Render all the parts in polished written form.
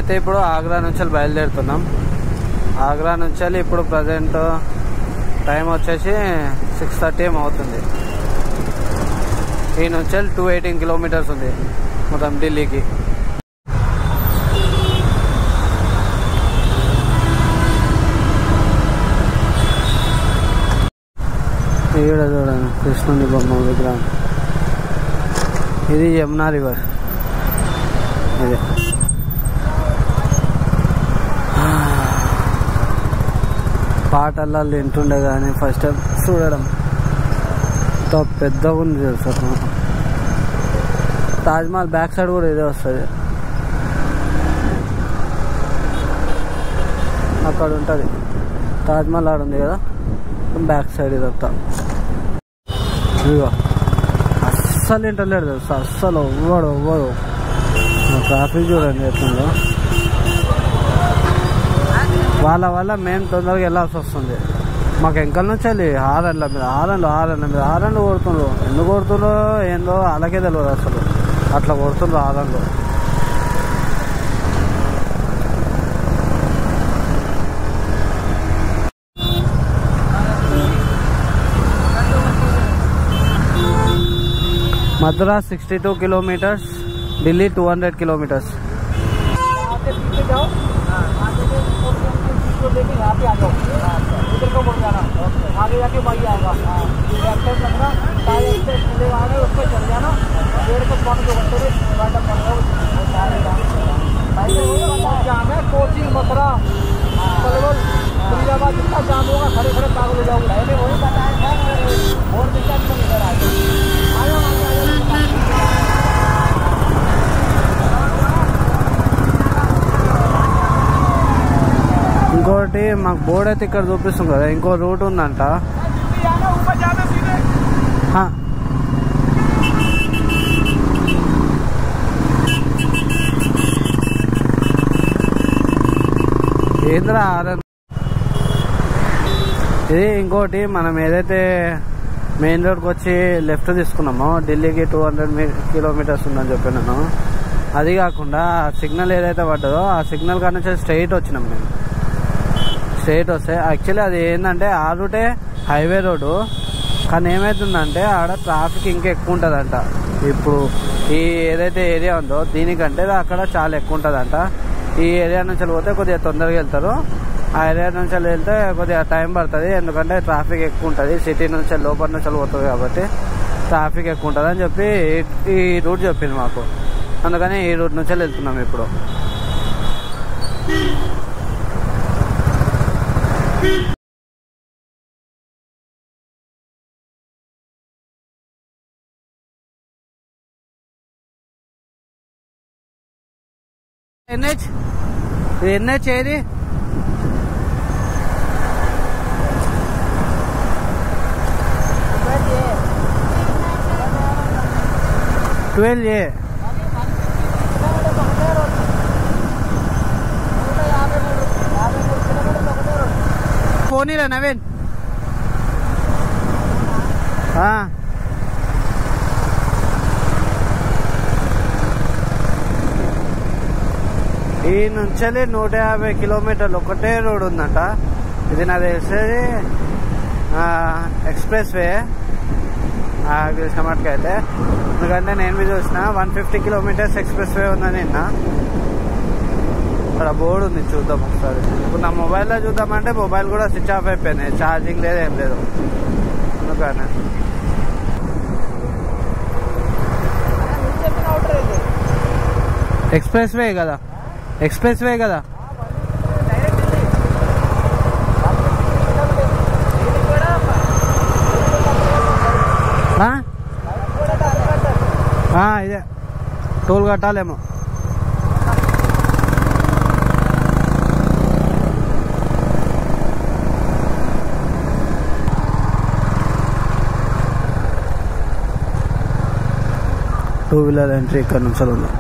మేమైతే ఇప్పుడు ఆగ్రా నుంచి బయలుదేరుతున్నాం. ఆగ్రా నుంచి ఇప్పుడు ప్రజెంట్ టైం వచ్చేసి 6:30 ఏం అవుతుంది. ఈ నుంచి 218 కిలోమీటర్స్ ఉంది మొత్తం ఢిల్లీకి. ఈడ చూడండి కృష్ణుని బొమ్మ విగ్రహం. ఇది యమునా రివర్. ఇది పాటల్లో వింటుండే కానీ ఫస్ట్ టైం చూడడం పెద్దగా ఉంది తెలుసా. తాజ్మహల్ బ్యాక్ సైడ్ కూడా ఇదే వస్తుంది. అక్కడ ఉంటుంది తాజ్మహల్, ఆడ ఉంది కదా బ్యాక్ సైడ్ ఇదంతా. ఇదిగో అస్సలు ఇంటర్లేడు తెలుసా, అస్సలు ఎవ్వడు. ట్రాఫిక్ చూడండి ఎట్లుందో. వాళ్ళ వల్ల మేము తొందరగా వెళ్ళాల్సి వస్తుంది. మాకు వెంకల నుంచి వెళ్ళి హారన్ల మీద హారన్లు కొడుతుండ్రు. ఎందుకు కొడుతుండ్రో ఏందో అలాగే తెలియదు అసలు. అట్లా కొడుతుండ్రు హారన్లు. Madras 62 kilometres, Delhi 200 kilometres. यहाँ पे आ जाओ, इधर को मुड़ जाना, आगे जाके वही आएगा। उस पर चल जाना, 1.5-2 घंटे में जाम है। कोचिंग, मथुरा, पलवल, फरीदाबाद जितना जाम होगा खड़े खड़े पागल हो जाऊंगा। वही बताया था और दिक्कत में इधर आ जाओ। ఇంకోటి మాకు బోర్డు అయితే ఇక్కడ చూపిస్తుంది కదా, ఇంకో రూట్ ఉందంట. ఏంద్రా ఇది ఇంకోటి మనం ఏదైతే మెయిన్ రోడ్కి వచ్చి లెఫ్ట్ తీసుకున్నామో ఢిల్లీకి 200 కిలోమీటర్స్ ఉందని చెప్పినాను. అది కాకుండా సిగ్నల్ ఏదైతే పడ్డదో ఆ సిగ్నల్ కాడ నుంచి స్ట్రైట్ వచ్చినాం మేము. స్ట్రైట్ వస్తే యాక్చువల్లీ అది ఏంటంటే ఆ రూటే హైవే రోడ్డు, కానీ ఏమవుతుందంటే ఆడ ట్రాఫిక్ ఇంకా ఎక్కువ ఉంటుందంట. ఇప్పుడు ఈ ఏదైతే ఏరియా ఉందో దీనికంటే అక్కడ చాలా ఎక్కువ ఉంటుందంట. ఈ ఏరియా నుంచి పోతే కొద్దిగా తొందరగా వెళ్తారు, ఆ ఏరియా నుంచి వెళ్తే కొద్దిగా టైం పడుతుంది. ఎందుకంటే ట్రాఫిక్ ఎక్కువ ఉంటుంది, సిటీ నుంచి లోపల నుంచి పోతుంది కాబట్టి ట్రాఫిక్ ఎక్కువ ఉంటుంది అని చెప్పి ఈ రూట్ చెప్పింది మాకు. అందుకని ఈ రూట్ నుంచి వెళ్తున్నాం ఇప్పుడు. ఎన్హెచ్ ఏది 12A. फोन ही रहा नवीन. हाँ ఈ నుంచి 150 కిలోమీటర్లు ఒకటే రోడ్ ఉందంట. ఇది నాకు తెలిసేది ఎక్స్ప్రెస్ వే తెలిసిన మటుకైతే. ఎందుకంటే నేను మీద చూసిన 150 కిలోమీటర్స్ ఎక్స్ప్రెస్ వే ఉందని నిన్న. అక్కడ బోర్డు ఉంది, చూద్దాం ఒకసారి. ఇప్పుడు నా మొబైల్లో చూద్దామంటే మొబైల్ కూడా స్విచ్ ఆఫ్ అయిపోయింది, ఛార్జింగ్ లేదు, ఏం లేదు. అందుకని ఎక్స్ప్రెస్ వే కదా, ఎక్స్ప్రెస్ వే కదా. ఇదే టోల్ కట్టాలేమో. టూ వీలర్ ఎంట్రీ ఇక్కడ నుంచి ఉంది.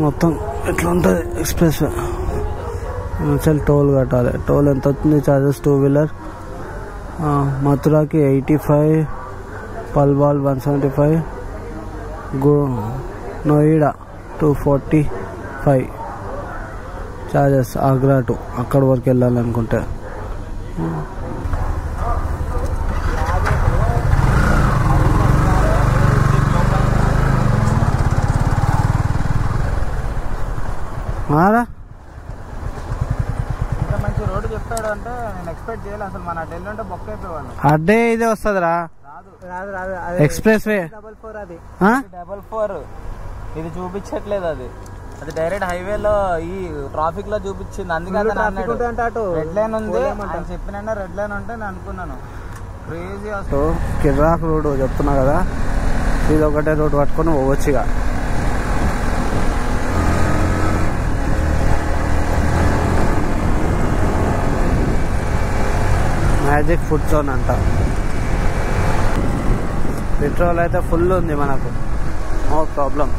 మొత్తం ఎట్లా ఉంటుంది ఎక్స్ప్రెస్ వే. అసలు టోల్ కట్టాలి. టోల్ ఎంత అవుతుంది చార్జెస్? 2 వీలర్ మథురాకి 85, పల్వాల్ 175, నోయిడా 245 చార్జెస్. ఆగ్రా టు అక్కడ వరకు వెళ్ళాలనుకుంటే. మారా మంచి రోడ్డు చెప్తాడు అంటే నేను ఎక్స్పెక్ట్ చేయాలి. అసలు మన ఢిల్లీ ఉంటే బొక్క అయిపోయాను. అడ్డే ఇదే వస్తుందిరా, ఎక్స్ప్రెస్ వే. 444 అది 444 ఇది చూపించట్లేదు. అది డైరెక్ట్ హైవేలో ఈ ట్రాఫిక్ లో చూపించింది. అందుకే రెడ్ లైన్ ఉంది అని చెప్పిన. రెడ్ లైన్ ఉంటే నేను అనుకున్నాను క్రేజీ. కిర్రాక్ రోడ్ చెప్తున్నా కదా, ఇది ఒకటే రోడ్ పట్టుకొని పోవచ్చుగా. మ్యాజిక్ ఫుడ్ జోన్ అంట. పెట్రోల్ అయితే ఫుల్ ఉంది మనకు, నో ప్రాబ్లం.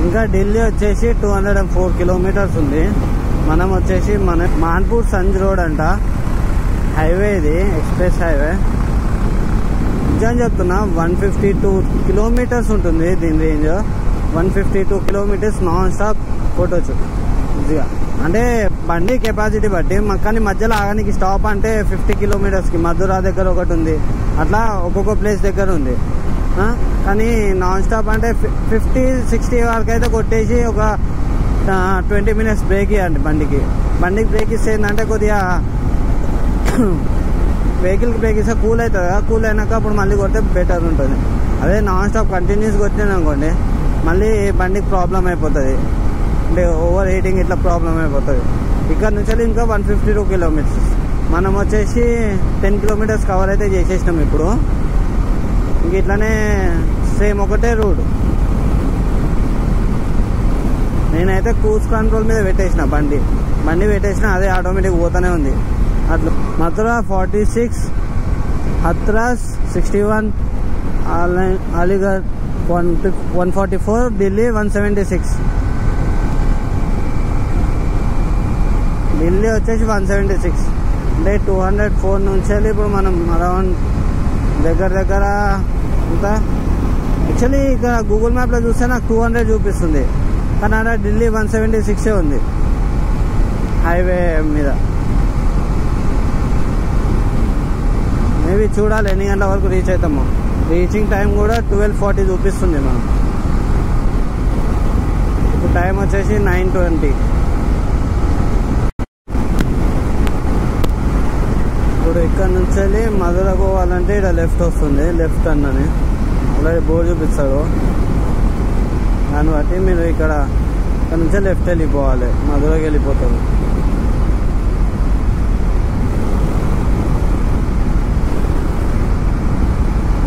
ఇంకా ఢిల్లీ వచ్చేసి 204 కిలోమీటర్స్ ఉంది. మనం వచ్చేసి మన మాన్పూర్ సంజ్ రోడ్ అంట హైవే, ఇది ఎక్స్ప్రెస్ హైవే. నిజం చెప్తున్నా 152 కిలోమీటర్స్ ఉంటుంది దీని రేంజ్. 152 కిలోమీటర్స్ నాన్ స్టాప్ కొట్టవచ్చు ఈజీగా. అంటే బండి కెపాసిటీ బట్టి, కానీ మధ్యలో ఆగడానికి స్టాప్ అంటే 50 కిలోమీటర్స్కి మధురా దగ్గర ఒకటి ఉంది. అట్లా ఒక్కొక్క ప్లేస్ దగ్గర ఉంది. కానీ నాన్ స్టాప్ అంటే 50-60 వరకు అయితే కొట్టేసి ఒక 20 మినిట్స్ బ్రేక్ ఇవ్వండి బండికి బ్రేక్ ఇస్తే ఏంటంటే కొద్దిగా వెహికల్కి బ్రేక్ ఇస్తే కూల్ అవుతుంది కదా. కూల్ అయినాక అప్పుడు మళ్ళీ కొడితే బెటర్ ఉంటుంది. అదే నాన్ స్టాప్ కంటిన్యూస్ కొట్టినాను అనుకోండి, మళ్ళీ బండికి ప్రాబ్లం అయిపోతుంది. అంటే ఓవర్ హీటింగ్ ఇట్లా ప్రాబ్లం అయిపోతుంది. ఇక్కడ నుంచి ఇంకా 152 కిలోమీటర్స్. మనం వచ్చేసి 10 కిలోమీటర్స్ కవర్ అయితే చేసేసినాం ఇప్పుడు. ఇంక ఇట్లానే సేమ్ ఒకటే రోడ్. నేనైతే క్రూజ్ కంట్రోల్ మీద పెట్టేసిన బండి పెట్టేసిన, అదే ఆటోమేటిక్ పోతూనే ఉంది. అట్లా మథురా 46, హత్రాస్ 61, అలీగఢ్ 144, ఢిల్లీ 176. ఢిల్లీ వచ్చేసి 176 అంటే 204 నుంచి వెళ్ళి ఇప్పుడు మనం అరౌండ్ దగ్గర అంతా. యాక్చువల్లీ ఇక్కడ గూగుల్ మ్యాప్లో చూస్తే నాకు 200 చూపిస్తుంది, కానీ అక్కడ ఢిల్లీ 176 ఉంది హైవే మీద. మేబీ చూడాలి ఎన్ని గంటల వరకు రీచ్ అవుతాము. రీచింగ్ టైం కూడా 12:40 చూపిస్తుంది మనం. ఇప్పుడు టైం వచ్చేసి 9:20. ఇప్పుడు ఇక్కడ నుంచి వెళ్ళి మధుర పోవాలంటే ఇక్కడ లెఫ్ట్ వస్తుంది, లెఫ్ట్ అన్నని ఆల్రెడీ బోర్డు చూపిస్తాడు. దాన్ని బట్టి మీరు ఇక్కడ నుంచి లెఫ్ట్ వెళ్ళిపోవాలి, మధురకి వెళ్ళిపోతారు.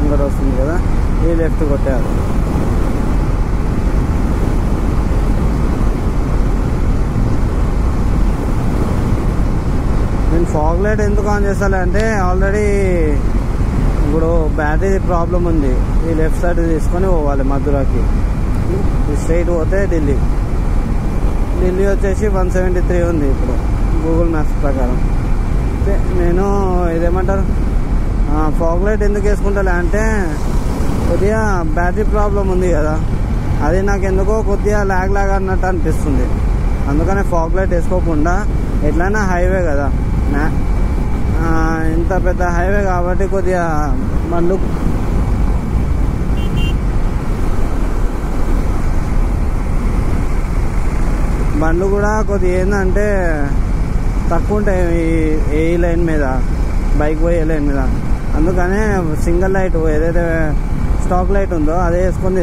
ఇక్కడ వస్తుంది కదా, ఈ లెఫ్ట్ కొట్టారు. నేను ఫాగ్ లైట్ ఎందుకు ఆన్ చేస్తాను అంటే ఆల్రెడీ ఇప్పుడు బ్యాటరీ ప్రాబ్లం ఉంది. ఈ లెఫ్ట్ సైడ్ తీసుకొని పోవాలి మధురాకి. స్ట్రైట్ పోతే ఢిల్లీ వచ్చేసి 173 ఉంది ఇప్పుడు గూగుల్ మ్యాప్స్ ప్రకారం. నేను ఇదేమంటారు ఫాగ్ లైట్ ఎందుకు వేసుకుంటా అంటే కొద్దిగా బ్యాటరీ ప్రాబ్లం ఉంది కదా, అది నాకు ఎందుకో కొద్దిగా ల్యాగ్ లాగా అన్నట్టు అనిపిస్తుంది. అందుకనే ఫాగ్ లైట్ వేసుకోకుండా, ఎట్లయినా హైవే కదా, ఇంత పెద్ద హైవే కాబట్టి కొద్దిగా బండ్లు కూడా కొద్దిగా ఏంటంటే తక్కువ ఉంటాయి ఏ లైన్ మీద, బైక్ పోయే లైన్ మీద. అందుకనే సింగిల్ లైట్ ఏదైతే స్టాక్ లైట్ ఉందో అదే వేసుకొని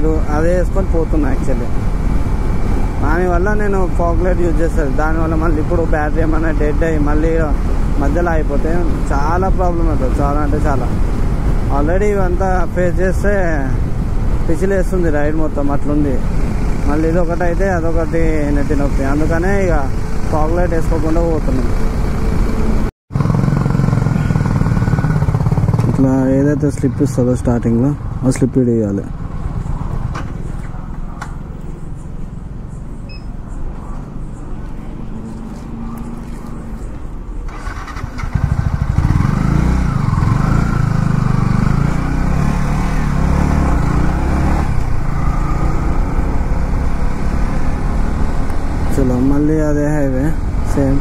పోతున్నా. యాక్చువల్లీ దానివల్ల నేను ఫాగ్ లైట్ యూజ్ చేస్తాను. దానివల్ల మళ్ళీ ఇప్పుడు బ్యాటరీ ఏమైనా డెడ్ అయ్యి మళ్ళీ మధ్యలో అయిపోతే చాలా ప్రాబ్లం అవుతుంది. చాలా అంటే చాలా. ఆల్రెడీ ఇవంతా ఫేస్ చేస్తే పిచ్చిలేస్తుంది రైడ్ మొత్తం, అట్లుంది. మళ్ళీ ఇదొకటి అయితే అదొకటి నెత్తి నొప్పి. అందుకనే ఇక ఫాగ్ లైట్ వేసుకోకుండా పోతున్నాం. ఇట్లా ఏదైతే స్లిప్ ఇస్తుందో స్టార్టింగ్లో ఆ స్లిప్ ఇవ్వాలి. చలో మళ్ళీ అదే హైవే సేమ్.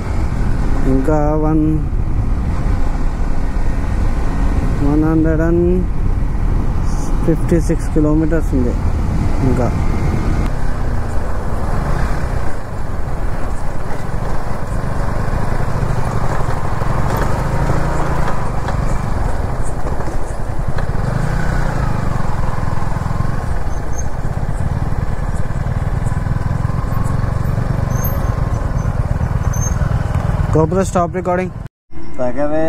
ఇంకా 156 కిలోమీటర్స్ ఉంది ఇంకా. GoPro stop recording. తగదే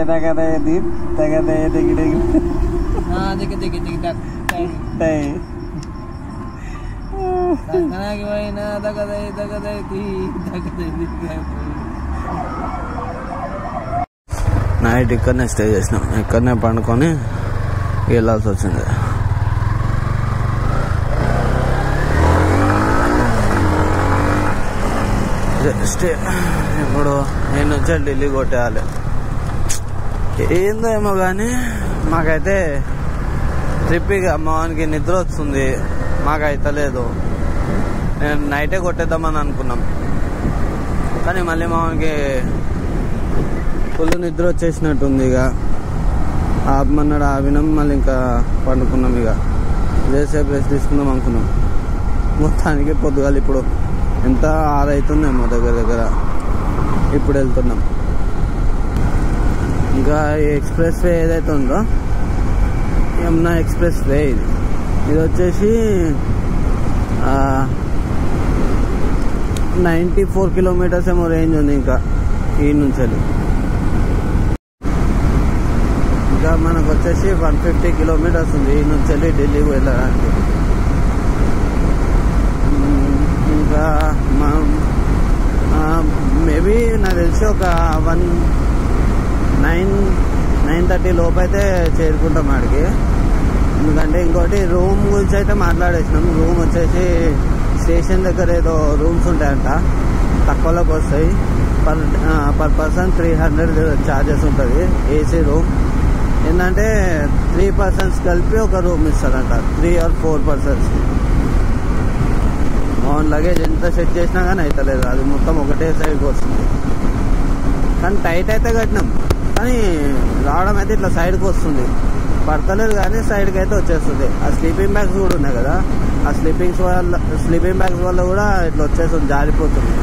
దీప్ తగదే దిగి దిగి నైట్ ఇక్కడనే స్టే చేసినాం. ఇక్కడనే పండుకొని వెళ్ళాల్సి వచ్చింది. స్టే ఇప్పుడు నేను వచ్చి ఢిల్లీ కొట్టేయాలి. ఏందో ఏమో కానీ మాకైతే ట్రిప్ ఇక మావానికి నిద్ర వస్తుంది, మాకైతే లేదు. నేను నైటే కొట్టేద్దామని అనుకున్నాం, కానీ మళ్ళీ మావానికి ఫుల్ నిద్ర వచ్చేసినట్టుంది. ఇక ఆపమన్నాడు, ఆపినాం. మళ్ళీ ఇంకా పండుకున్నాం. ఇక రేసేపు రెస్ట్ తీసుకుందాం అనుకున్నాం. మొత్తానికి పొద్దుగాలి ఇప్పుడు ఎంత 6 అవుతుందేమో దగ్గర. ఇప్పుడు వెళ్తున్నాం. ఇంకా ఈ ఎక్స్ప్రెస్ వే ఏదైతే ఉందో యమునా ఎక్స్ప్రెస్ వే, ఇది వచ్చేసి 94 కిలోమీటర్స్ ఏమో రేంజ్ ఉంది ఇంకా ఈ నుంచి. ఇంకా మనకు వచ్చేసి 150 కిలోమీటర్స్ ఉంది ఈ నుంచి ఢిల్లీకి వెళ్ళడానికి. ఇంకా మేబీ నాకు తెలిసి ఒక 9:30 లోపు అయితే చేరుకుంటాం ఆడికి. ఎందుకంటే ఇంకోటి రూమ్ గురించి అయితే మాట్లాడేసినాం. రూమ్ వచ్చేసి స్టేషన్ దగ్గర ఏదో రూమ్స్ ఉంటాయంట, తక్కువలోకి వస్తాయి. పర్ పర్సన్ 300 ఛార్జెస్ ఉంటుంది. ఏసీ రూమ్ ఏంటంటే 3 పర్సన్స్ కలిపి ఒక రూమ్ ఇస్తారంట, 3 or 4 పర్సన్స్. ఆన్ లగేజ్ ఎంత సెట్ చేసినా కానీ అవుతలేదు, అది మొత్తం ఒకటే సైడ్కి వస్తుంది. కానీ టైట్ అయితే కట్టినాం, కానీ రావడం అయితే ఇట్లా సైడ్కి వస్తుంది. పడతలేదు కానీ సైడ్కి అయితే వచ్చేస్తుంది. ఆ స్లీపింగ్ బ్యాగ్స్ కూడా ఉన్నాయి కదా, ఆ స్లీపింగ్ బ్యాగ్స్ వల్ల కూడా ఇట్లా వచ్చేస్తుంది, జారిపోతుంది.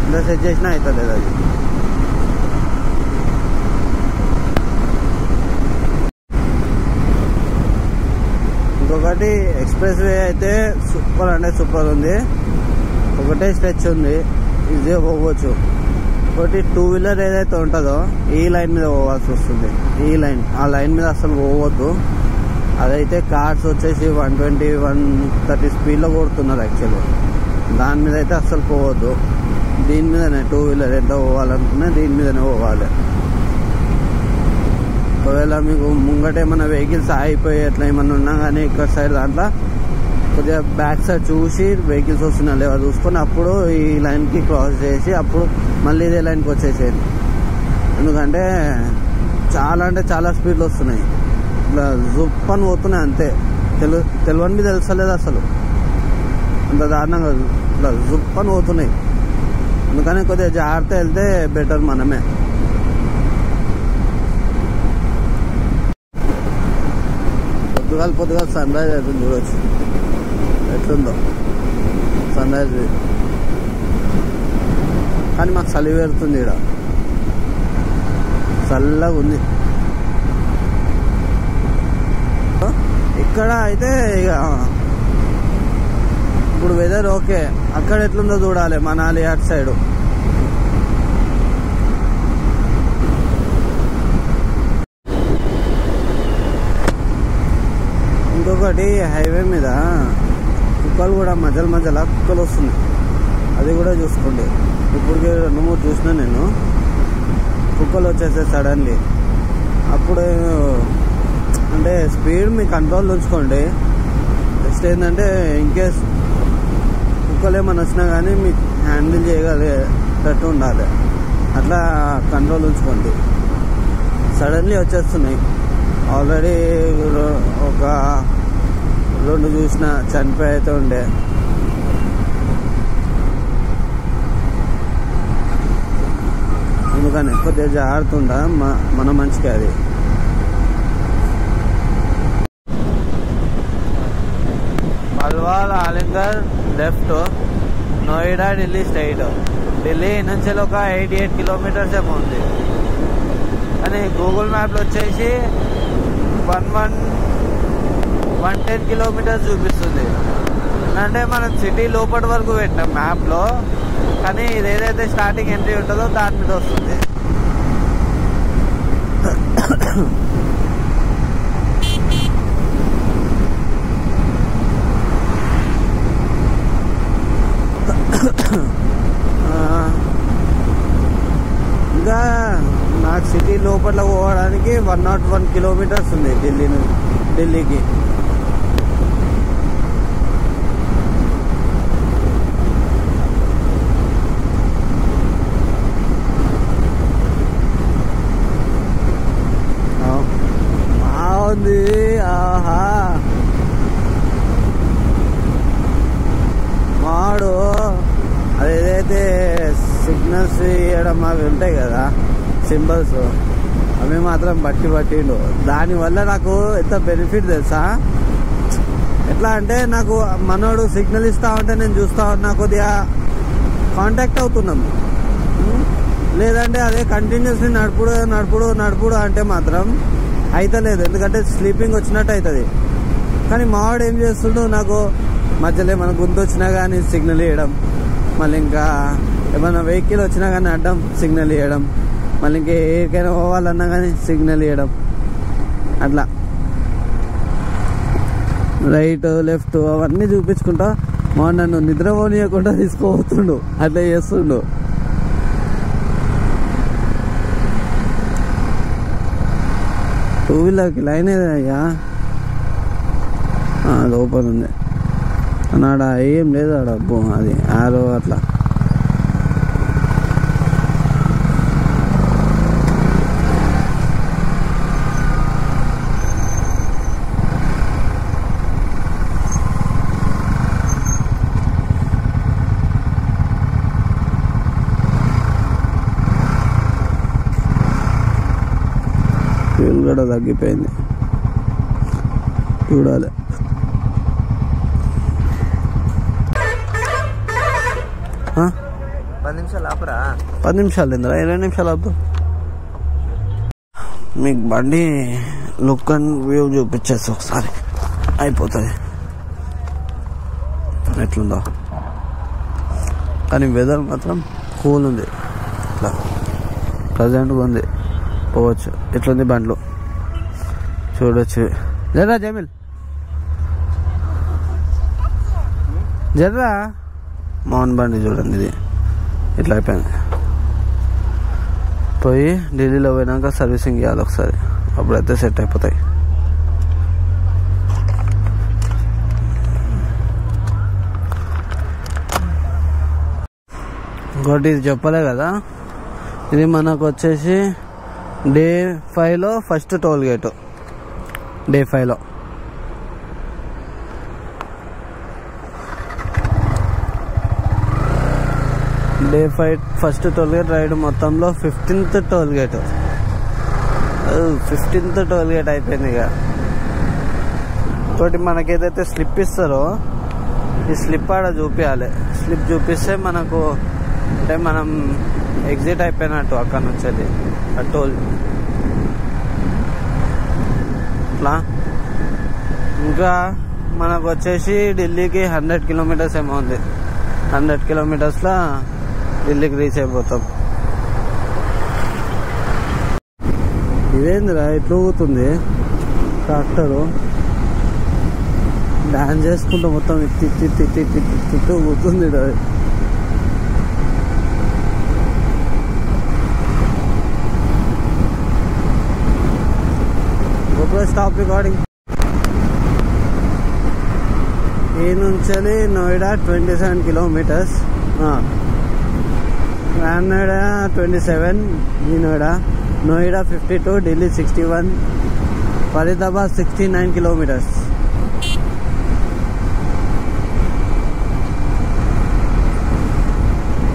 ఇంత సెట్ చేసినా అవుతలేదు అది. ఇంకొకటి ఎక్స్ప్రెస్ వే అయితే సూపర్ అంటే సూపర్ ఉంది. ఒకటే స్ట్రెచ్ ఉంది, ఈజీగా పోవచ్చు. ఒకటి 2 వీలర్ ఏదైతే ఉంటుందో ఈ లైన్ మీద పోవాల్సి వస్తుంది. ఆ లైన్ మీద అసలు పోవద్దు. అదైతే కార్స్ వచ్చేసి 120, 130 స్పీడ్లో కొడుతున్నారు యాక్చువల్లీ. దాని మీద అయితే అసలు పోవద్దు. దీని మీదనే 2 వీలర్ ఎంత పోవాలనుకున్నా దీని మీదనే పోవాలి. ఒకవేళ మీకు ముంగట ఏమన్నా వెహికల్స్ ఆగిపోయి ఎట్లా ఏమన్నా ఉన్నా కానీ ఇక్కడ సైడ్ దాంట్లో కొద్దిగా బ్యాక్ సైడ్ చూసి వెహికల్స్ వస్తున్నా లేవా చూసుకొని అప్పుడు ఈ లైన్కి క్రాస్ చేసి అప్పుడు మళ్ళీ ఇదే లైన్కి వచ్చేసేది. ఎందుకంటే చాలా అంటే చాలా స్పీడ్లు వస్తున్నాయి, ఇట్లా జుప్ అని పోతున్నాయి అంతే. తెలియనివి తెలుస్తలేదు అసలు. అంత దారుణంగా ఇట్లా జుప్పని పోతున్నాయి. అందుకని కొద్దిగా జాగ్రత్త వెళ్తే బెటర్ మనమే. పొద్దుగాల సన్ రైజ్ అవుతుంది, చూడవచ్చు ఎట్లుందో సన్ రైజ్. కానీ మాకు చలి పెడుతుంది, ఇక్కడ చల్లగా ఉంది. ఇక్కడ అయితే ఇక ఇప్పుడు వెదర్ ఓకే, అక్కడ ఎట్లుందో చూడాలి. మనాలి అటు సైడ్ ఇంకొకటి హైవే మీద కుక్కలు కూడా మధ్యలో కుక్కలు వస్తున్నాయి, అది కూడా చూసుకోండి. ఇప్పటికే 2-3 చూసినా నేను, కుక్కలు వచ్చేసాయి సడన్లీ. అప్పుడు అంటే స్పీడ్ మీ కంట్రోల్ ఉంచుకోండి. నెక్స్ట్ ఏంటంటే ఇన్కేస్ కుక్కలు ఏమైనా వచ్చినా కానీ మీకు హ్యాండిల్ చేయగలిగేటట్టు ఉండాలి, అట్లా కంట్రోల్ ఉంచుకోండి. సడన్లీ వచ్చేస్తున్నాయి. ఆల్రెడీ ఒక 2 చూసిన చనిపోయి అయితే ఉండే. అందుకని కొద్దిగా జాగ్రత్త ఉండా, మన మంచిగా అది. మల్వాల్ ఆలింగర్ లెఫ్ట్, నోయిడా ఢిల్లీ స్ట్రైట్. ఢిల్లీ నుంచి ఒక 88 కిలోమీటర్స్ ఏమో ఉంది, కానీ గూగుల్ మ్యాప్లో వచ్చేసి 110 కిలోమీటర్స్ చూపిస్తుంది. అంటే మనం సిటీ లోపటి వరకు పెట్టినాం మ్యాప్లో, కానీ ఇది ఏదైతే స్టార్టింగ్ ఎంట్రీ ఉంటుందో దాని మీద వస్తుంది. ఇంకా నాకు సిటీ లోపల పోవడానికి 101 కిలోమీటర్స్ ఉంది ఢిల్లీకి. బాగుంది, ఆహా. మాడు అదేదైతే సిగ్నల్స్ ఇవ్వడం అవి ఉంటాయి కదా, సింబల్స్, అవి మాత్రం పట్టిండు. దానివల్ల నాకు ఎంత బెనిఫిట్ తెలుసా? ఎట్లా అంటే నాకు మనోడు సిగ్నల్ ఇస్తా ఉంటే నేను చూస్తా ఉన్నా, కొద్దిగా కాంటాక్ట్ అవుతున్నాం. లేదంటే అదే కంటిన్యూస్లీ నడుపుడు అంటే మాత్రం అయితలేదు, ఎందుకంటే స్లీపింగ్ వచ్చినట్టు అవుతుంది. కానీ మావాడు ఏం చేస్తుండో, నాకు మధ్యలో ఏమైనా గుంత వచ్చినా కానీ సిగ్నల్ ఇవ్వడం, మళ్ళీ ఇంకా ఏమైనా వెహికల్ వచ్చినా కానీ అడ్డం సిగ్నల్ ఇవ్వడం, మళ్ళీ ఇంకా ఏకైనా పోవాలన్నా కానీ సిగ్నల్ ఇవ్వడం, అట్లా రైట్ లెఫ్ట్ అవన్నీ చూపించుకుంటా. మా నన్ను నిద్రపోనీయకుండా తీసుకోబోతుండు, అట్లా చేస్తుండు. టూ వీలర్కి లైన్ ఏదయ్యా, లోపల ఉంది అన్నాడ, ఏం లేదు ఆడ అది ఆరో అట్లా. ఫ్యూల్ కూడా తగ్గిపోయింది, చూడాలి. పది నిమిషాలు ఏంద్రా, 20 నిమిషాలు అవుతా. మీకు బండి లుక్ అండ్ వ్యూ చూపించేసి ఒకసారి అయిపోతుంది ఎట్లుందో. కానీ వెదర్ మాత్రం కూల్ ఉంది, ఇట్లా ప్రజెంట్గా ఉంది. పోవచ్చు, ఎట్లుంది బండ్లు చూడొచ్చు. జర్రా జమీల్, జర్రా. మౌన్ బండి చూడండి, ఇది ఇట్లా అయిపోయింది. పోయి ఢిల్లీలో పోయినాక సర్వీసింగ్ చేయాలి ఒకసారి, అప్పుడైతే సెట్ అయిపోతాయి. ఇంకోటి ఇది చెప్పలే కదా, ఇది మనకు వచ్చేసి Day 5లో ఫస్ట్ టోల్ గేటు. Day 5లో day 5 first toll gate ride మొత్తంలో 15th toll gate. 15th toll gate అయిపోయింది. ఇక తోటి మనకేదైతే స్లిప్ ఇస్తారో ఈ స్లిప్ ఆడ చూపించాలి. స్లిప్ చూపిస్తే మనకు అంటే మనం ఎగ్జిట్ అయిపోయినట్టు అక్కడ నుంచి అది ఆ టోల్. అట్లా ఇంకా మనకు వచ్చేసి ఢిల్లీకి 100 కిలోమీటర్స్ ఏమో ఉంది. 100 కిలోమీటర్స్లో ఢిల్లీకి రీచ్ అయిపోతాం. ఇదేందిరా ఇట్లా ఊగుతుంది ట్రాక్టరు, డాన్స్ చేసుకుంటూ మొత్తం తిట్టు ఊగుతుంది. అది స్టాప్ రికార్డింగ్. ఈ నుంచి నోయిడా 27 కిలోమీటర్స్, గ్రాండ్ నోయిడా 27, ఈ నోయిడా 52, ఢిల్లీ 61, ఫరీదాబాద్ 69 కిలోమీటర్స్.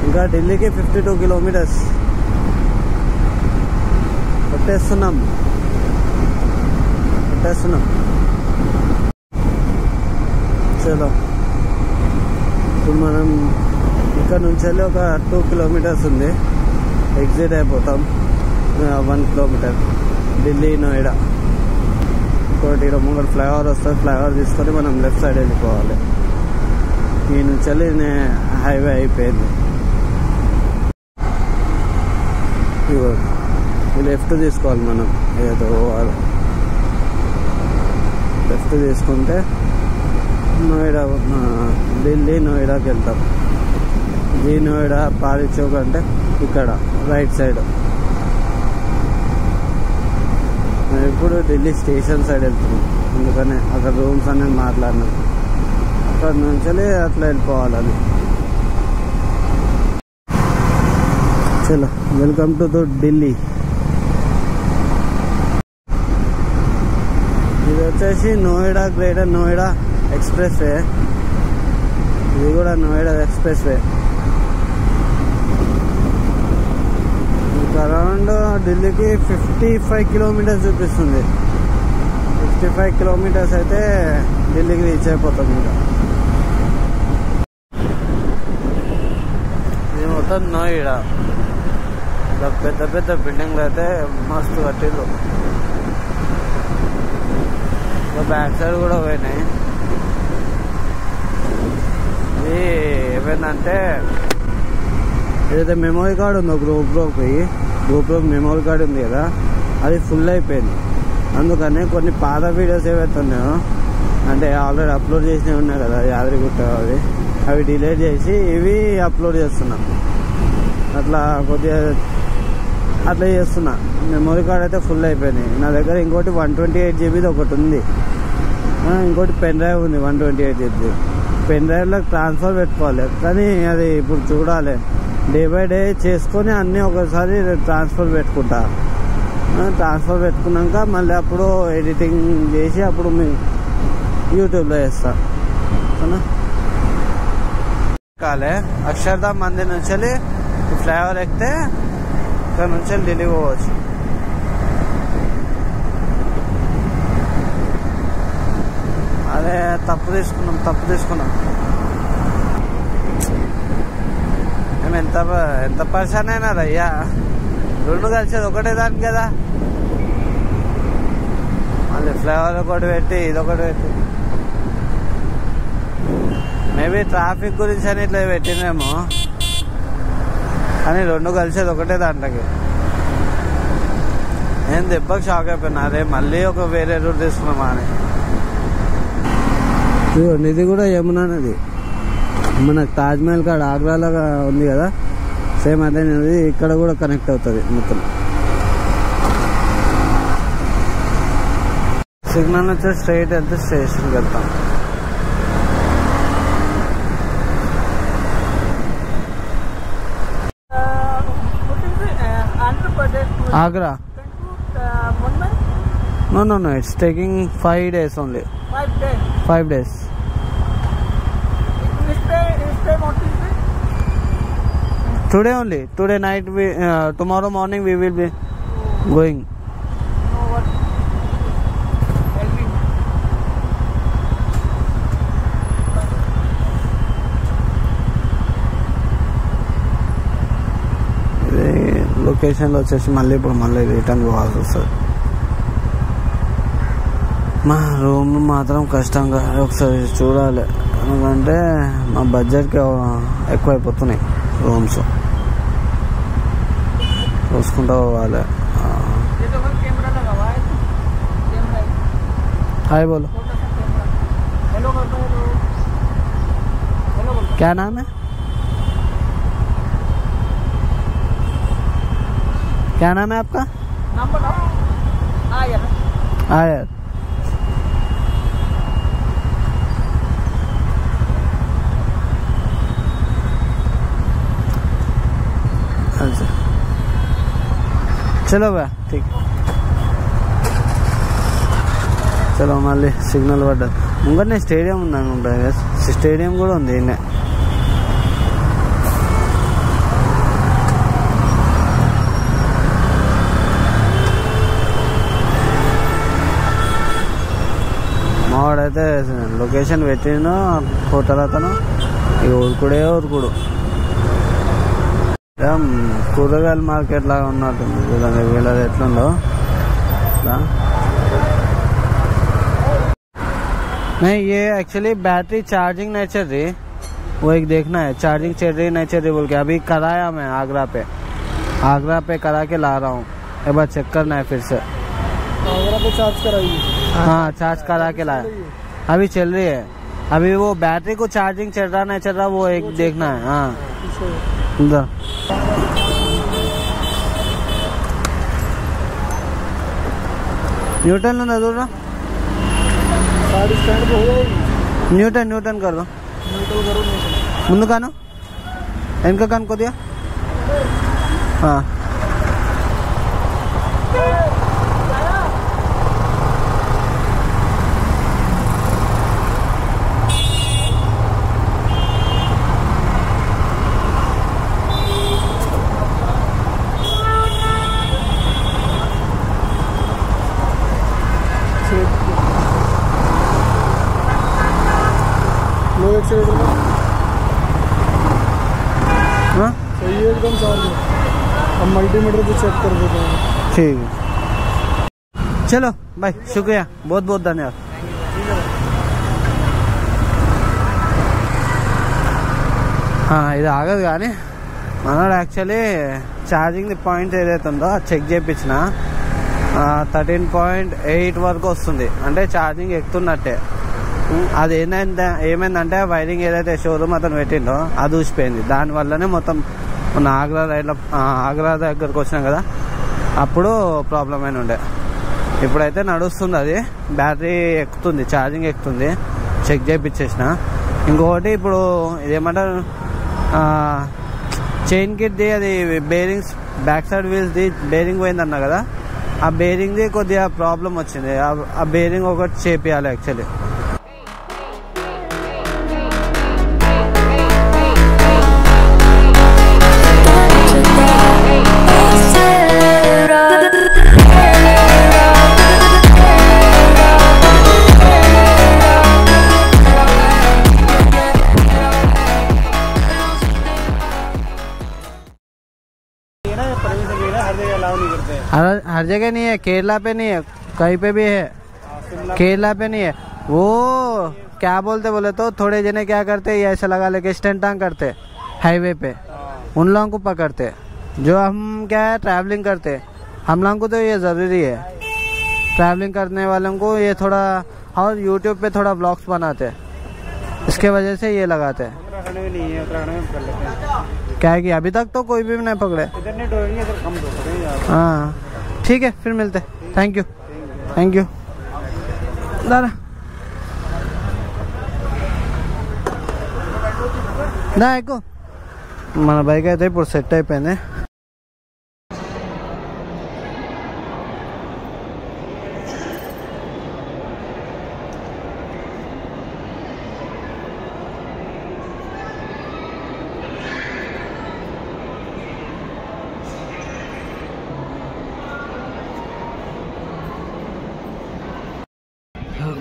ఇంకా ఢిల్లీకి 52 కిలోమీటర్స్ కొట్టేస్తున్నాం. చలో ఇప్పుడు మనం ఇక్కడ నుంచి వెళ్ళి ఒక 2 కిలోమీటర్స్ ఉంది, ఎగ్జిట్ అయిపోతాం. 1 కిలోమీటర్ ఢిల్లీ నోయిడా. ఇంకోటి ఇక్కడ ముంగడ ఫ్లైఓవర్ వస్తుంది, ఫ్లైఓవర్ తీసుకొని మనం లెఫ్ట్ సైడ్ వెళ్ళిపోవాలి. ఈ నుంచి వెళ్ళి హైవే అయిపోయింది. ఈ లెఫ్ట్ తీసుకోవాలి మనం, ఏదో లెఫ్ట్ తీసుకుంటే నోయిడా, ఢిల్లీ నోయిడాకి వెళ్తాం. జీ నోయిడా పాలి చౌక్ అంటే ఇక్కడ రైట్ సైడ్. ఇప్పుడు ఢిల్లీ స్టేషన్ సైడ్ వెళ్తున్నాం, అందుకనే అక్కడ రూమ్స్ అనేది మాట్లాడినాం. అక్కడ నుంచి అట్లా వెళ్ళిపోవాలని. చలో వెల్కమ్ టు ఢిల్లీ. ఇది వచ్చేసి Noida greater Noida express way. ఇది కూడా నోయిడా ఎక్స్ప్రెస్ వే. అరౌండ్ ఢిల్లీకి 55 కిలోమీటర్స్ చూపిస్తుంది. 55 కిలోమీటర్స్ అయితే ఢిల్లీకి రీచ్ అయిపోతాం. ఇంకా ఇది మొత్తం నోయిడా. పెద్ద పెద్ద బిల్డింగ్లు అయితే మస్తు కట్టిండ్రు. బ్యాక్ సైడ్ కూడా పోయినాయి. ఇది ఏమైందంటే ఏదైతే మెమరీ కార్డ్ ఉందో గ్రూప్లోకి మెమరీ కార్డ్ ఉంది కదా, అది ఫుల్ అయిపోయింది. అందుకని కొన్ని పాత వీడియోస్ ఏవైతే ఉన్నాయో, అంటే ఆల్రెడీ అప్లోడ్ చేసినవి ఉన్నాయి కదా యాదగిరిగుట్ట, అవి డిలీట్ చేసి ఇవి అప్లోడ్ చేస్తున్నా. అట్లా కొద్దిగా అట్లా చేస్తున్నా. మెమరీ కార్డ్ అయితే ఫుల్ అయిపోయింది. నా దగ్గర ఇంకోటి 128 జీబీది ఒకటి ఉంది, ఇంకోటి పెన్ డ్రైవ్ ఉంది 128 జీబీ. పెన్ డ్రైవ్లో ట్రాన్స్ఫర్ పెట్టుకోవాలి, కానీ అది ఇప్పుడు చూడాలి. డే బై డే చేసుకొని అన్నీ ఒకసారి ట్రాన్స్ఫర్ పెట్టుకుంటా. ట్రాన్స్ఫర్ పెట్టుకున్నాక మళ్ళీ అప్పుడు ఎడిటింగ్ చేసి అప్పుడు మీ యూట్యూబ్లో వేస్తా. కాలే అక్షర్ధామ్ మందిర్ నుంచి ఫ్లైఓవర్ ఎక్కితే ఇక్కడ నుంచి ఢిల్లీ పోవచ్చు. అదే తప్పు తీసుకున్నాం. మేము ఎంత పర్సన్ అయినా రయ్యా, రెండు కలిసేది ఒకటే దానికి కదా. మళ్ళీ ఫ్లైఓవర్ ఒకటి పెట్టి ఇదొకటి పెట్టి, మేబీ ట్రాఫిక్ గురించి అని ఇట్లా పెట్టినేమో, కానీ రెండు కలిసేది ఒకటే దాంట్లోకి. నేను దెబ్బకి షాక్ అయిపోయినా, అదే మళ్ళీ ఒక వేరే రూట్ తీసుకున్నామా అని. ఇది కూడా యమునా నది, మనకు తాజ్మహల్ కాడ ఆగ్రాలో ఉంది కదా, సేమ్ అదే నది ఇక్కడ కూడా కనెక్ట్ అవుతుంది మొత్తం. సిగ్నల్ వచ్చి స్ట్రైట్ వెళ్తే స్టేషన్కి వెళ్తాం. Agra. No. It's taking 5 days only. 5 days. 5 days. Stay what is it? Today only. Today night tomorrow morning we will be going. No, what? Tell me. లొకేషన్లో వచ్చేసి మళ్ళీ ఇప్పుడు మళ్ళీ రిటర్న్ పోవాల్సి వస్తుంది. మా రూమ్ మాత్రం కష్టంగా ఒకసారి చూడాలి, ఎందుకంటే మా బడ్జెట్కి ఎక్కువైపోతున్నాయి రూమ్స్. చూసుకుంటూ పోవాలి. हाय बोलो, क्या नाम है? क्या नाम है आपका? नाम बताओ. आयर. आयर. अच्छा चलो भैया ठीक है. చలో మళ్ళీ సిగ్నల్ పడ్డది. ముంగనే స్టేడియం ఉంది అనుకుంటా. స్టేడియం కూడా ఉంది. మావాడైతే లొకేషన్ పెట్టిన హోటల్ అతను ఇక ఉరుకుడు. కూరగాయల మార్కెట్ లాగా ఉన్నట్టుంది చూడండి వీళ్ళది ఎట్లుందో. नहीं ये एक्चुअली बैटरी चार्जिंग नहीं चल रही, वो एक देखना है चार्जिंग चल रही नहीं चल रही बोल के. अभी कराया मैं आगरा पे करा के ला रहा हूँ. एक बार चेक करना है फिर से. आगरा पे चार्ज कराई? हाँ चार्ज करा के लाया. अभी चल रही है. अभी वो बैटरी को चार्जिंग चल रहा नहीं चल रहा वो एक देखना है. हाँ इधर न्यूटन ना दूर ना स्टैंड पे हो जाएगी. न्यूटन कर दो. ముందు కాను వెనక కాను కొద్దిగా. सही है एकदम चार्ज. हम मल्टीमीटर से चेक कर देते हैं. ठीक है चलो भाई शुक्रिया बहुत बहुत धन्यवाद. ఇది ఆగదు కానీ మనోడు యాక్చువల్లీ ఛార్జింగ్ పాయింట్ ఏదైతే ఉందో చెక్ చేయించిన 13.8 వరకు వస్తుంది. అంటే ఛార్జింగ్ ఎక్కుతున్నట్టే. అది ఏమైందంటే వైరింగ్ ఏదైతే షోరూమ్ అతను పెట్టిండో అది ఊసిపోయింది. దానివల్లనే మొత్తం మొన్న ఆగ్రా దగ్గరకు వచ్చినాం కదా అప్పుడు ప్రాబ్లం అయిన ఉండే. ఇప్పుడైతే నడుస్తుంది, అది బ్యాటరీ ఎక్కుతుంది, ఛార్జింగ్ ఎక్కుతుంది. చెక్ చేయించేసిన. ఇంకొకటి ఇప్పుడు ఇదేమంటారు చైన్ కిట్ది అది బేరింగ్స్ బ్యాక్ సైడ్ వీల్స్ది బేరింగ్ పోయిందన్నా కదా, ఆ బేరింగ్ది కొద్దిగా ప్రాబ్లం వచ్చింది. ఆ బేరింగ్ ఒకటి చేపియాలి యాక్చువల్లీ. हर जगह नहीं है, केरला पे नहीं है, कहीं पे भी है. केरला पे नहीं है. वो क्या बोले तो थोड़े जने क्या करते ये ऐसा लगा लेके स्टैंड टांग करते हाईवे पे, उन लोगों को पकड़ते. जो हम क्या है ट्रैवलिंग करते, हम लोगों को तो ये ज़रूरी है. ट्रैवलिंग करने वालों को ये थोड़ा, और यूट्यूब पे थोड़ा व्लॉग्स बनाते, इसके वजह से ये लगाते हैं. नहीं है उत्तराखंड में कर लेते हैं. क्या है कि अभी तक तो कोई भी नहीं पकड़े. इधर नहीं ड्राइविंग इधर कम दो. हाँ ठीक है फिर मिलते. थैंक यू दादा దా ఎక్కువ. మన బైక్ అయితే ఇప్పుడు సెట్ అయిపోయింది.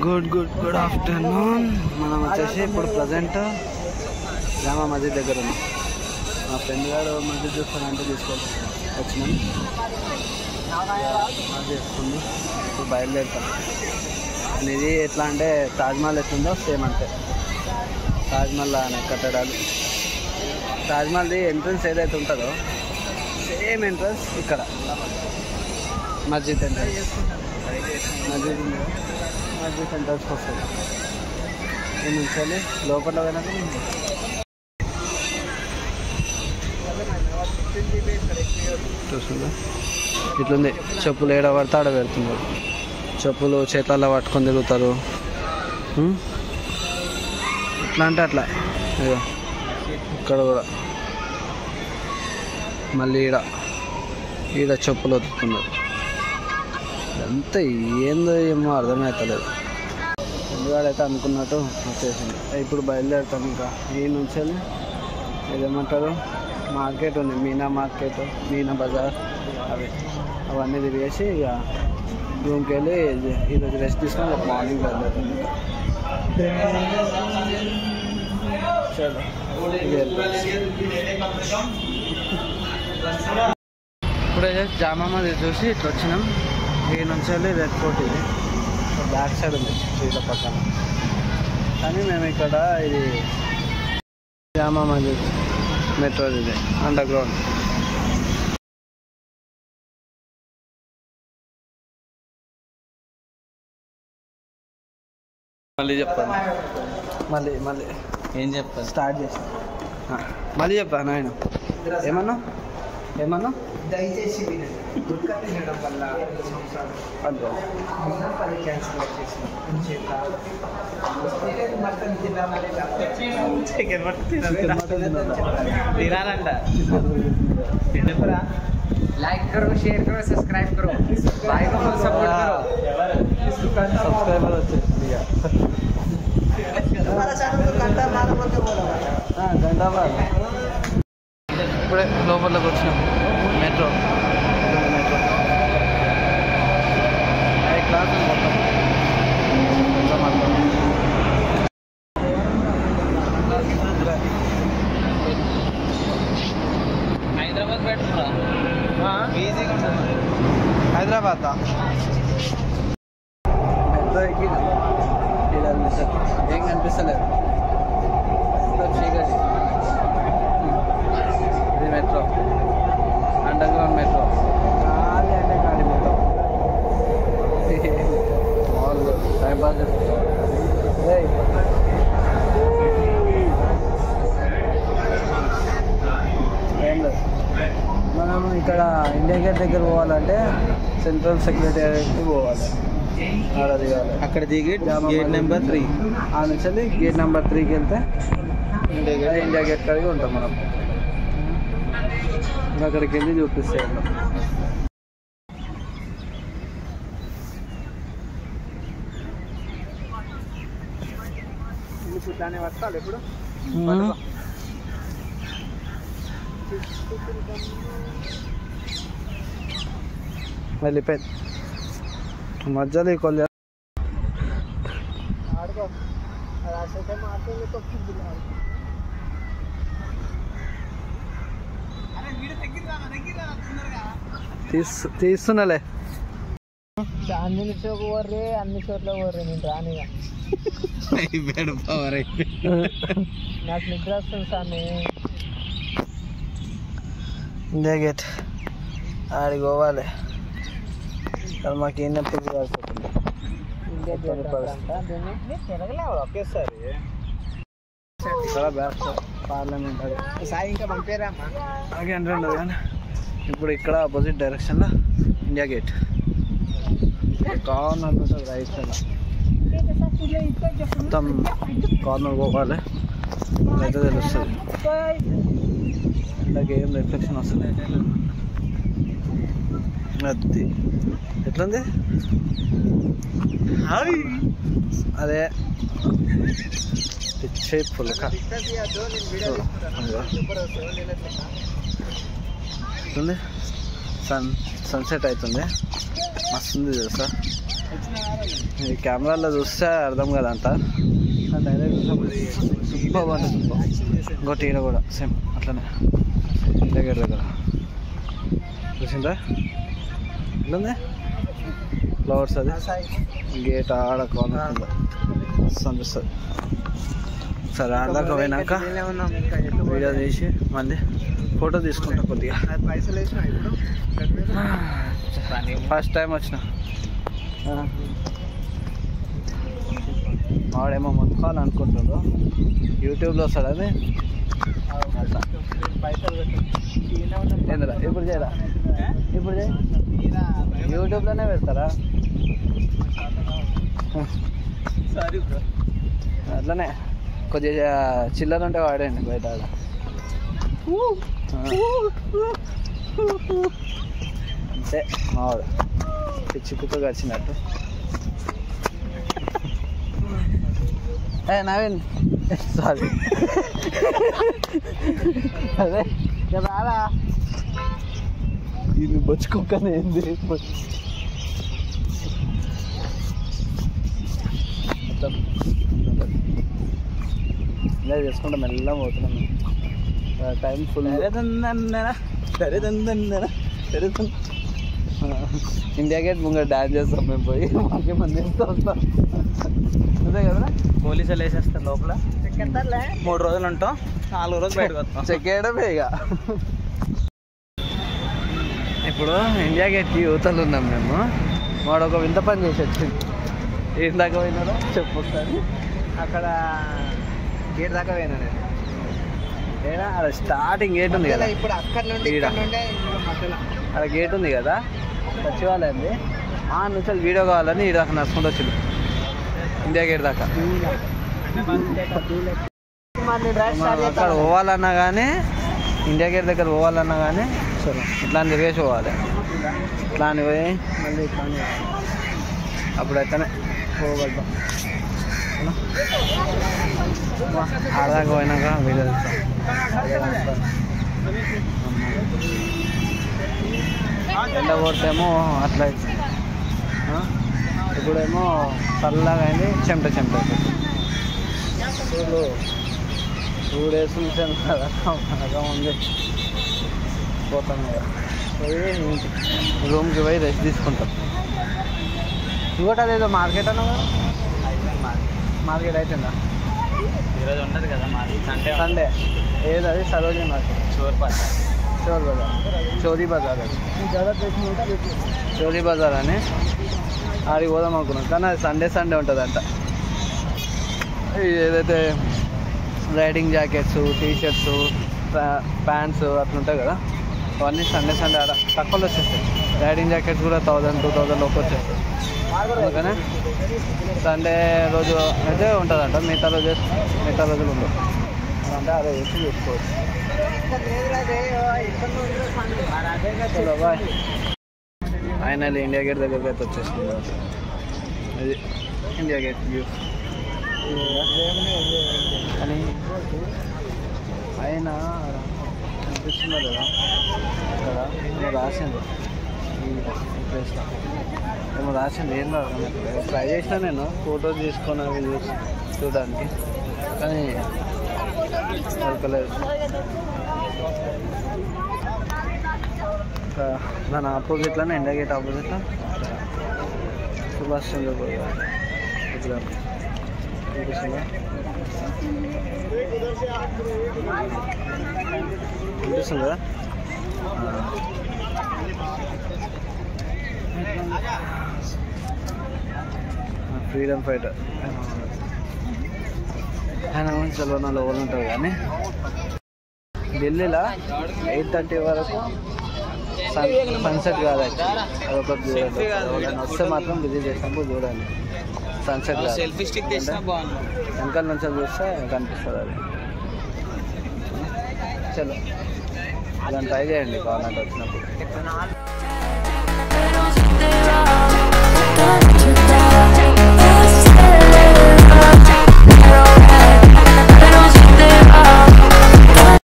Good afternoon. మనం వచ్చేసి ఇప్పుడు ప్రజెంట్ జామా మస్జిద్ దగ్గర ఉన్నాం. మా ఫ్రెండ్ గారు మస్జిద్ చూస్తానంటే తీసుకొని వచ్చినాం. చేసుకుంది ఇప్పుడు బయలుదేరుతాం. ఇది ఎట్లా అంటే తాజ్మహల్ ఎట్లుందో సేమ్ అంతే. తాజ్మహల్ అనే కట్టడాలు, తాజ్మహల్ది ఎంట్రన్స్ ఏదైతే ఉంటుందో సేమ్ ఎంట్రన్స్ ఇక్కడ మస్జిద్ ఎంట్రన్స్. మస్జిద్ ఎంట్రన్స్కి వస్తుంది. నేను నుంచోని లోపల పోయినాక చూస్తుందా ఇట్లుంది. చెప్పులు ఏడ పడితే ఆడ పెడుతున్నారు. చెప్పులు చేతుల్లో పట్టుకొని తిరుగుతారు. ఎట్లా అంటే అట్లా. ఇక్కడ కూడా మళ్ళీ ఈడ చెప్పులు వదులుతున్నారు. అంతా ఏందో ఏమో అర్థమవుతలేదు. ఎందుకంటే అనుకున్నట్టు వచ్చేసింది. ఇప్పుడు బయలుదేరుతాం. ఇంకా ఈ నుంచి ఏదేమంటారు మార్కెట్ ఉంది, మీనా మార్కెట్, మీనా బజార్, అవన్నీ తిరిగేసి ఇక రూమ్కి వెళ్ళి ఈరోజు రెస్ట్ తీసుకొని రేపు మార్నింగ్ బయలుదేరుతాం. ఇప్పుడే జామా మస్జిద్ చూసి ఇట్లా వచ్చినాం. ఈ నుంచి వెళ్ళి రెడ్ ఫోర్ట్, ఇది బ్యాక్ సైడ్ ఉంది స్ట్రీట్ పక్కన. కానీ మేము ఇక్కడ ఇది జామా మస్జిద్ మెట్రో, ఇది అండర్ గ్రౌండ్. మళ్ళీ చెప్తాను. మళ్ళీ ఏం చెప్తాను స్టార్ట్ చేస్తాను. మళ్ళీ చెప్పాను ఆయన ఏమన్నా దయచేసి దుర్గా తినడం వల్ల తినాలంట. लाइक करो, शेयर करो, सब्सक्राइब करो, भाई को फुल सपोर्ट करो. सब्सक्राइबर हमारा चैनल को घंटा मार बोल के बोला. घंटा मार. ఇప్పుడే లోపలికి వచ్చినాం. మెట్రో క్లాస్ మొత్తం హైదరాబాద్ పెట్టుకున్నా ఈజీగా ఉంటుంది. హైదరాబాద్ మెట్రో ఎక్కి ఏం కనిపిస్తలేదు. చీకటి. ఇది మెట్రో, అండర్ గ్రౌండ్ మెట్రో. ఖాళీ అంటే ఖాళీ మొత్తం. మామూలు టైం పాస్ చేస్తుంది. ఏం లేదు. మనం ఇక్కడ ఇండియా గేట్ దగ్గర పోవాలంటే సెంట్రల్ సెక్రటేరియట్కి పోవాలి. ఆడ దిగాలి. అక్కడ దిగి గేట్ నెంబర్ 3, ఆ నుంచి గేట్ నెంబర్ 3కి వెళ్తే ఇండియా గేట్ కాడికి ఉంటాం మనం. అక్కడికి వెళ్ళి చూపిస్తే దాన్ని పట్టాలి. ఇప్పుడు వెళ్ళిపోయింది మధ్యలో ఈ కొల్లి ఆడుకో. తీస్తున్నాలే. అన్ని పోర్రే, అన్ని చోట్ల పోర్రే. నేను రానిగా నాకు నిద్ర వస్తుంది సామి. ఇండియా గేట్ ఆడికి పోవాలి. మాకు ఏం నొప్పి ఒకేసారి ఇక్కడ బ్యాక్ పార్లమెంట్ అది సాయి ఇంకా పంపారమ్మా. అలాగే అంటుండదు కానీ ఇప్పుడు ఇక్కడ ఆపోజిట్ డైరెక్షన్లో ఇండియా గేట్ కార్నర్ ఉంటుంది. రైట్ సైడ్ మొత్తం కార్నర్ పోవాలి. అయితే తెలుస్తుంది. ఇందాక ఏం రిఫ్లెక్షన్ వస్తుంది. అది ఎట్లుంది అదే పిచ్చే పులక. సన్సెట్ అవుతుంది. మస్తుంది తెలుసా. ఈ కెమెరాలో చూస్తే అర్థం కదంతా డైరెక్ట్ సూపర్ అంటే సూపర్. ఇంకోటి ఈడ కూడా సేమ్ అట్లనే దగ్గర చూసిందా ఎట్లుంది ఫ్లవర్స్. అది గేట్ ఆడ కార్నర్ అనిపిస్తుంది. సరే ఆడదాకా పోయినాక వీడియో తీసి మళ్ళీ ఫోటో తీసుకుంటా కొద్దిగా. ఫస్ట్ టైం వచ్చిన వాడేమో మొత్తుకోవాలనుకుంటుండ్రు యూట్యూబ్లో వస్తాడు అది అట్లా. ఏంద్రా ఇప్పుడు చేయరా ఇప్పుడు చేయి యూట్యూబ్లోనే పెడతారా అట్లనే కొద్దిగా చిల్లర ఉంటే వాడండి బయట ఆడ. అంతే మావాడు చిక్కుతో గడిచినట్టు. నవీన్ సారీ అదే రారా ఇది బొచ్చుకోకనే ఏంది ఇలా చేసుకుంటా మెల్లగా పోతున్నాం. Time full. ఇండియా గేట్ ముంగ డాన్స్ చేస్తాం మేము పోయి మాకే మంది వస్తాం అదే కదా. పోలీసులు వేసేస్తారు లోపల. 3 రోజులు ఉంటాం, 4 రోజులు బయటకు వస్తాం. చెక్ చేయడమే ఇక. ఇప్పుడు ఇండియా గేట్కి యువతలు ఉన్నాం మేము. వాడు ఒక వింత పని చేసి వచ్చింది. ఏం దాకా పోయినాడో చెప్పు ఒకసారి. అక్కడ గేట్ దాకా పోయినా నేను. ఏడా అక్కడ స్టార్టింగ్ గేట్ ఉంది కదా, ఇప్పుడు అక్కడ నుండి అక్కడ గేట్ ఉంది కదా సచివాలయంది. ఆ నుంచి వీడియో కావాలని ఈ దాకా నడుచుకుంటూ వచ్చింది ఇండియా గేట్ దాకా. అక్కడ పోవాలన్నా కానీ ఇండియా గేట్ దగ్గర పోవాలన్నా కానీ సరే ఇట్లా తిరిగేసి పోవాలి. ఇట్లా అని పోయి మళ్ళీ ఇట్లా అప్పుడు అయితేనే పోగలుగుతాం. ఆడదాకా పోయినాక వీడియో తీస్తాం. ఎండ కొడితేమో అట్లా ఇప్పుడేమో చల్లగా అయింది, చెమట ఇప్పుడు 2 days నుంచి అలాగా ఉంది. పోతాం కదా పోయి రూమ్కి పోయి రెస్ట్ తీసుకుంటాం. ఇంకోటి అదేదో మార్కెట్ అన్నా కదా, మార్కెట్ అయిపోయిందా? ఈరోజు ఉండదు కదా మాది సండే. ఏది అది? సరోజిని మార్కెట్, చోర్ బజార్, చోరీ బజార్. అది చోరీ బజార్ అని ఆడికి పోదాం అనుకున్నాం కానీ అది సండే ఉంటుందంట. ఏదైతే రైడింగ్ జాకెట్స్, టీషర్ట్స్, ప్యాంట్స్ అట్లుంటాయి కదా అవన్నీ సండే ఆడ తక్కువలో వచ్చేస్తాయి. రైడింగ్ జాకెట్స్ కూడా 1000-2000 లోపు వచ్చేస్తాయి. అందుకనే సండే రోజు అయితే ఉంటుందంట, మిగతా రోజులు ఉండవు. అంటే అదే వచ్చి చూసుకోవచ్చు. బాయ్. ఫైనల్ ఇండియా గేట్ దగ్గరికి అయితే వచ్చేస్తుంది. ఇది ఇండియా గేట్ వ్యూ. కానీ పైన కనిపిస్తుంది కదా ఇక్కడ ఏమో రాసింది ఈ ప్లేస్లో, ఏమో రాసింది. ఏం రాదు ట్రై చేసినా నేను ఫోటోస్ తీసుకొని అవి చూడడానికి, కానీ దొరకలేదు. దాని ఆపోజిట్లోనే ఇండియా గేట్ ఆపోజిట్లో సుభాష్ చంద్రబోస్ గుజరాత్ కనిపిస్తుందా? కనిపిస్తుంది కదా. ఫ్రీడమ్ ఫైటర్ ఆయన గురించి చాలా లోపల ఉంటుంది. కానీ ఢిల్లీలో 8:30 వరకు సన్సెట్ కాదు. అదొకటి చూడండి, వస్తే మాత్రం విజిట్ చేసినప్పుడు చూడండి. సన్సెట్ సెల్ఫీ స్టిక్ వెనకాల నుంచి చూస్తే కనిపిస్తుంది అది. చలో దాన్ని ట్రై చేయండి కావాలంటే వచ్చినప్పుడు.